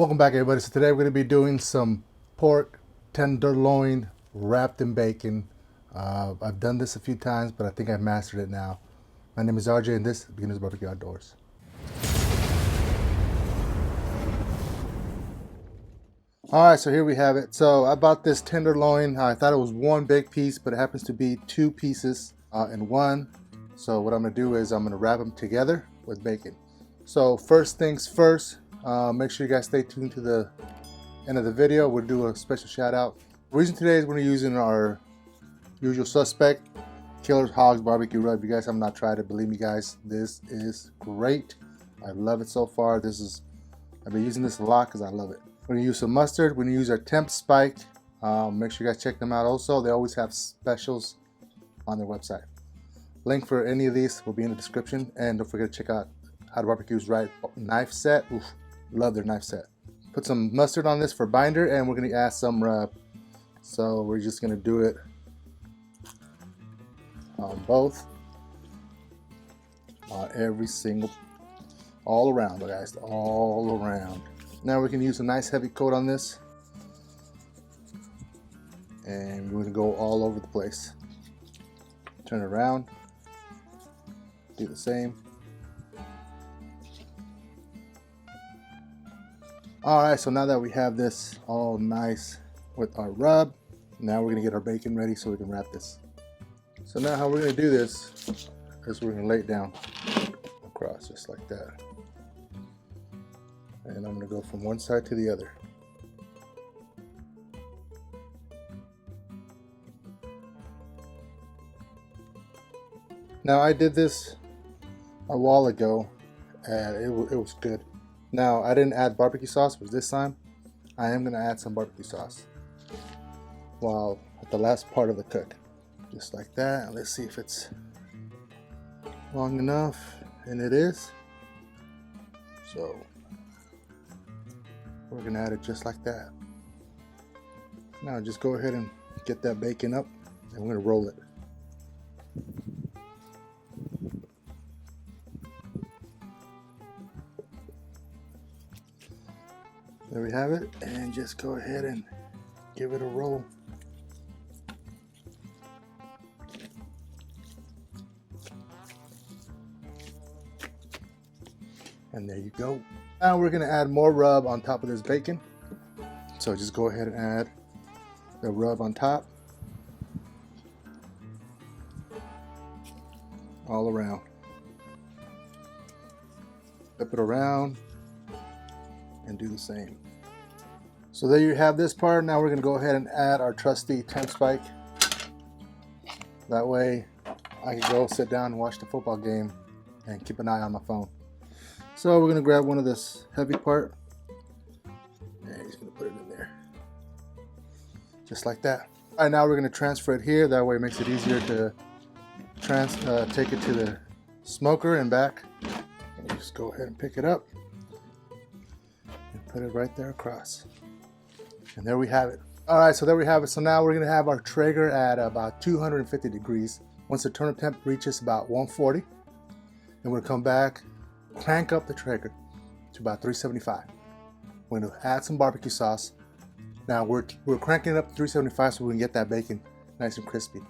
Welcome back, everybody. So today we're going to be doing some pork tenderloin wrapped in bacon. I've done this a few times, but I think I've mastered it now. My name is RJ, and this is Beginners Barbecue Outdoors. All right, so here we have it. So I bought this tenderloin. I thought it was one big piece, but it happens to be two pieces in one. So what I'm going to do is I'm going to wrap them together with bacon. So first things first. Make sure you guys stay tuned to the end of the video. We'll do a special shout out. The reason today is we're using our usual suspect, Killer's Hogs barbecue rub. If you guys have not tried it, believe me guys, this is great. I love it so far. I've been using this a lot because I love it. We're gonna use some mustard. We're gonna use our Temp spike. Make sure you guys check them out also. They always have specials on their website. Link for any of these will be in the description. And don't forget to check out HowToBbqRight knife set. Oof. Love their knife set. Put some mustard on this for binder, and we're going to add some rub. So we're just going to do it on both, on every single, all around, guys, all around. Now we can use a nice heavy coat on this, and we're going to go all over the place. Turn it around, do the same. Alright, so now that we have this all nice with our rub, now we're going to get our bacon ready so we can wrap this. So now how we're going to do this is we're going to lay it down across just like that. And I'm going to go from one side to the other. Now I did this a while ago and it was good. Now, I didn't add barbecue sauce, but this time I am going to add some barbecue sauce while at the last part of the cook. Just like that. And let's see if it's long enough. And it is. So, we're going to add it just like that. Now, just go ahead and get that bacon up, and we're going to roll it. There we have it, and just go ahead and give it a roll. And there you go. Now we're going to add more rub on top of this bacon. So just go ahead and add the rub on top. All around. Flip it around. And do the same. So there you have this part. Now we're going to go ahead and add our trusty Temp spike. That way I can go sit down and watch the football game and keep an eye on my phone. So we're going to grab one of this heavy part and he's going to put it in there just like that. All right, now we're going to transfer it here. That way it makes it easier to take it to the smoker and back. And just go ahead and pick it up. Put it right there across. And there we have it. Alright, so there we have it. So now we're going to have our Traeger at about 250 degrees. Once the turn temp reaches about 140, then we're going to come back, crank up the Traeger to about 375. We're going to add some barbecue sauce. Now we're cranking it up to 375 so we can get that bacon nice and crispy.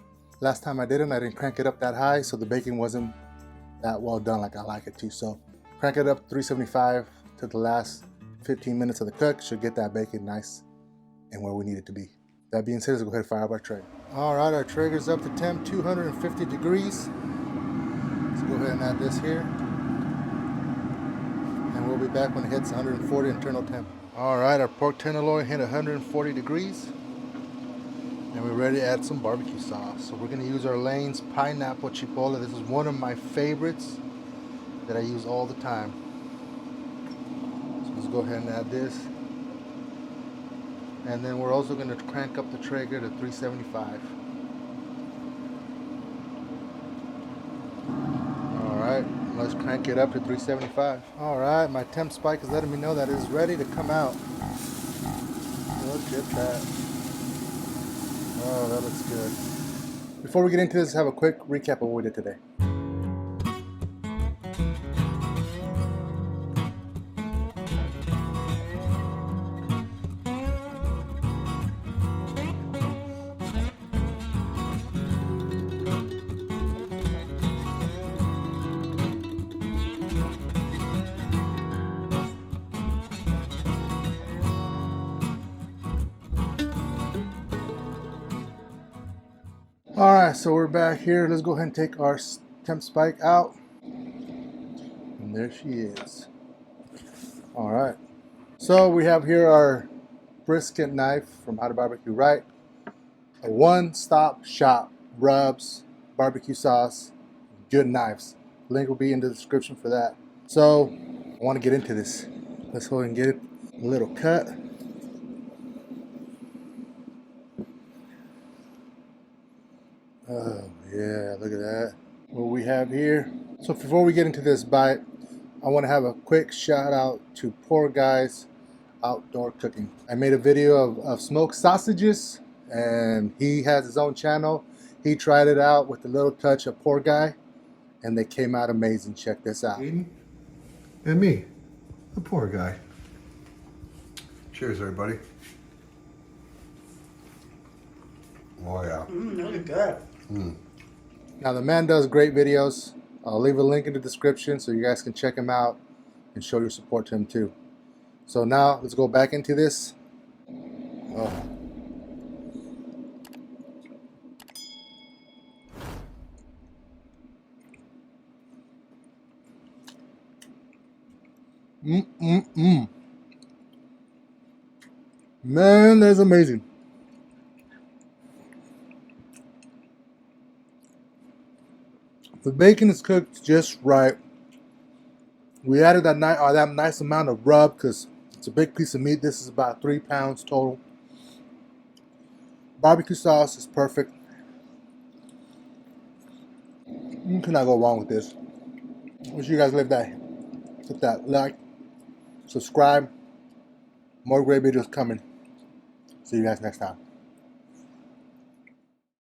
Last time I did it, I didn't crank it up that high, so the bacon wasn't that well done like I like it to. So crank it up to 375 to the last 15 minutes of the cook should get that bacon nice and where we need it to be. That being said, let's go ahead and fire up our Traeger. Alright, our Traeger's up to temp 250 degrees. Let's go ahead and add this here. And we'll be back when it hits 140 internal temp. Alright, our pork tenderloin hit 140 degrees. And we're ready to add some barbecue sauce. So we're going to use our Lane's Pineapple Chipotle. This is one of my favorites that I use all the time. Let's go ahead and add this. And then we're also going to crank up the Traeger to 375. Alright, let's crank it up to 375. Alright, my Temp spike is letting me know that it is ready to come out. Look at that. Oh, that looks good. Before we get into this, let's have a quick recap of what we did today. Alright, so we're back here. Let's go ahead and take our temp spike out. And there she is. Alright. So we have here our brisket knife from HowToBbqRight. A one-stop shop. Rubs, barbecue sauce, good knives. Link will be in the description for that. So I want to get into this. Let's go ahead and get it. A little cut. Oh yeah, look at that. What we have here. So before we get into this bite, I want to have a quick shout out to Poor Guy's Outdoor Cooking. I made a video of smoked sausages, and he has his own channel. He tried it out with a little touch of Poor Guy, and they came out amazing. Check this out. Eden and me, the poor guy. Cheers, everybody. Oh yeah. Really good. Now the man does great videos. I'll leave a link in the description so you guys can check him out and show your support to him too. So now let's go back into this. Oh. Man, that's amazing. The bacon is cooked just right. We added that nice amount of rub because it's a big piece of meat. This is about 3 pounds total. Barbecue sauce is perfect. You cannot go wrong with this. Make sure you guys leave that, hit that like, subscribe. More great videos coming. See you guys next time.